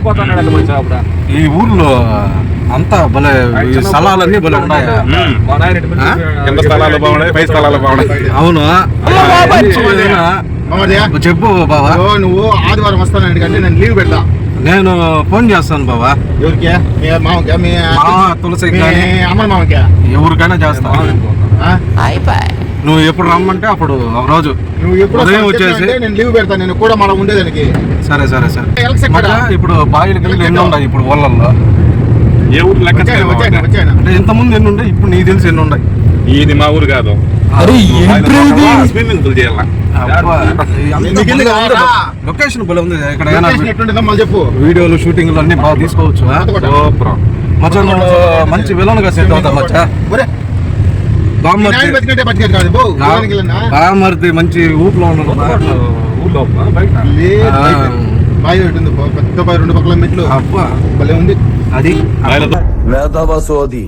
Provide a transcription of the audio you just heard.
మచ్చా ఈ ఊర్లో అంతా భలే స్థలాలన్నీ భలే ఉన్నాయి. కింద స్థలాలు బాగున్నాయి, పై స్థలాలు బాగున్నాయి. అవును చెప్పు బావా. నువ్వు ఆదివారం వస్తానండి కంటే నేను లీవ్ పెడతా. నేను ఫోన్ చేస్తాను బావా. ఎవరికి? మీ మామకి, మీ తులసి అమ్మ మామకి, ఎవరికైనా చేస్తా. నువ్వు ఎప్పుడు రమ్మంటే అప్పుడు రోజు నువ్వు ఎప్పుడు ఉదయం వచ్చేసి నేను లీవ్ పెడతాను. నేను కూడా మనం ఉండేదానికి. సరే సరే సరే. ఇప్పుడు బాయిలు గిల్లు ఎన్ని ఉన్నాయి ఇప్పుడు ఊళ్ళల్లో? ఏ ఊరు లెక్క వచ్చాను. ఇంత ముందు ఎన్ని ఉన్నాయి, ఇప్పుడు నీకు తెలిసి ఎన్ని ఉన్నాయి? ఇది మా ఊరు కాదు. స్విమ్మింగ్ పూల్ చేయాల. లొకేషన్ భలే ఉంది. ఇక్కడ చెప్పు. వీడియోలు షూటింగ్లు అన్ని బాగా తీసుకోవచ్చు. మచ్చా నువ్వు మంచి విలన్ గా సెట్ అవుతా మచ్చా. బామర్ది మంచి ఊపులో ఉన్నాడు. బావి ఉంటుంది, పెద్ద బావి, 2 పక్కల మెట్లు. అబ్బా భలే ఉంది అది. మేధావా సోది.